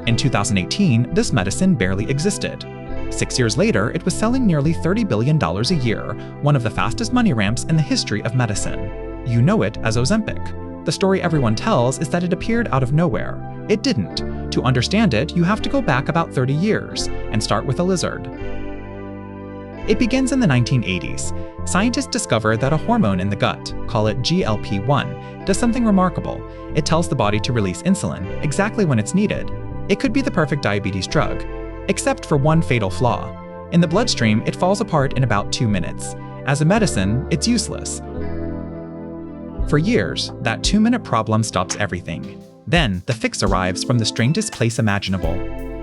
In 2018, this medicine barely existed. 6 years later, it was selling nearly $30 billion a year, one of the fastest money ramps in the history of medicine. You know it as Ozempic. The story everyone tells is that it appeared out of nowhere. It didn't. To understand it, you have to go back about 30 years and start with a lizard. It begins in the 1980s. Scientists discover that a hormone in the gut, call it GLP-1, does something remarkable. It tells the body to release insulin exactly when it's needed. It could be the perfect diabetes drug, except for one fatal flaw. In the bloodstream, it falls apart in about 2 minutes. As a medicine, it's useless. For years, that 2-minute problem stops everything. Then, the fix arrives from the strangest place imaginable.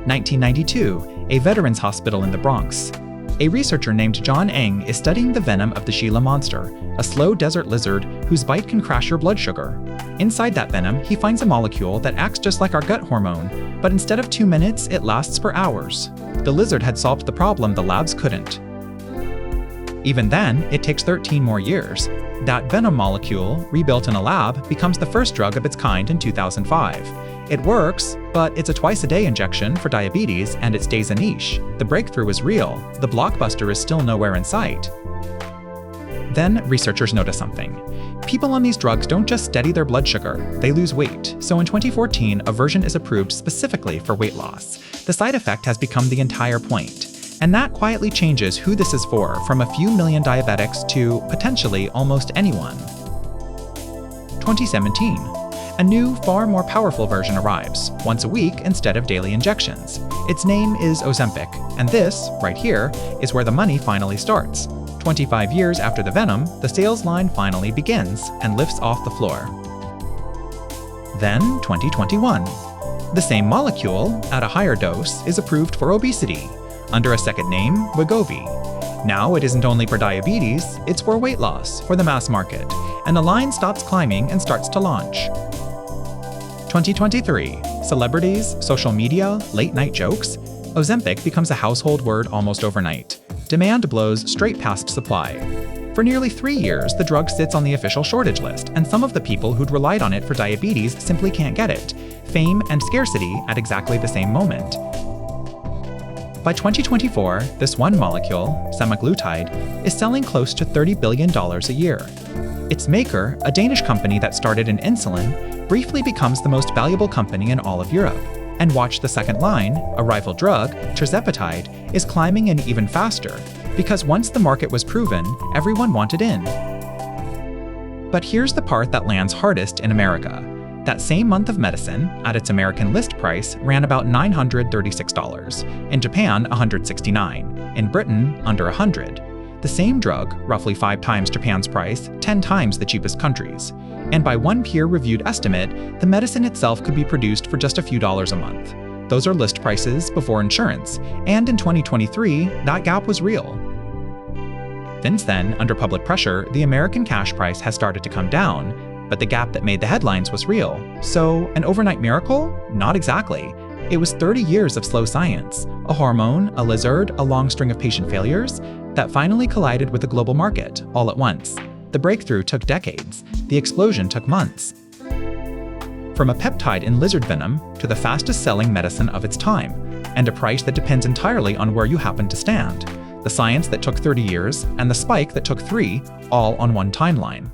1992, a veterans hospital in the Bronx. A researcher named John Eng is studying the venom of the Gila monster, a slow desert lizard whose bite can crash your blood sugar. Inside that venom, he finds a molecule that acts just like our gut hormone, but instead of 2 minutes, it lasts for hours. The lizard had solved the problem the labs couldn't. Even then, it takes 13 more years. That venom molecule, rebuilt in a lab, becomes the first drug of its kind in 2005. It works, but it's a twice-a-day injection for diabetes and it stays a niche. The breakthrough is real. The blockbuster is still nowhere in sight. Then, researchers notice something. People on these drugs don't just steady their blood sugar, they lose weight. So in 2014, a version is approved specifically for weight loss. The side effect has become the entire point. And that quietly changes who this is for, from a few million diabetics to, potentially, almost anyone. 2017. A new, far more powerful version arrives, once a week instead of daily injections. Its name is Ozempic, and this, right here, is where the money finally starts. 25 years after the Venom, the sales line finally begins and lifts off the floor. Then, 2021. The same molecule, at a higher dose, is approved for obesity, under a second name, Wegovy. Now it isn't only for diabetes, it's for weight loss, for the mass market, and the line stops climbing and starts to launch. 2023. Celebrities, social media, late-night jokes. Ozempic becomes a household word almost overnight. Demand blows straight past supply. For nearly 3 years, the drug sits on the official shortage list, and some of the people who'd relied on it for diabetes simply can't get it. Fame and scarcity at exactly the same moment. By 2024, this one molecule, Semaglutide, is selling close to $30 billion a year. Its maker, a Danish company that started in insulin, briefly becomes the most valuable company in all of Europe. And watch the second line, a rival drug, tirzepatide, is climbing in even faster, because once the market was proven, everyone wanted in. But here's the part that lands hardest in America. That same month of medicine, at its American list price, ran about $936. In Japan, $169. In Britain, under $100. The same drug, roughly 5 times Japan's price, 10 times the cheapest countries. And by one peer-reviewed estimate, the medicine itself could be produced for just a few dollars a month. Those are list prices before insurance, and in 2023, that gap was real. Since then, under public pressure, the American cash price has started to come down, but the gap that made the headlines was real. So, an overnight miracle? Not exactly. It was 30 years of slow science, a hormone, a lizard, a long string of patient failures, that finally collided with the global market, all at once. The breakthrough took decades. The explosion took months. From a peptide in lizard venom to the fastest-selling medicine of its time, and a price that depends entirely on where you happen to stand. The science that took 30 years, and the spike that took 3, all on one timeline.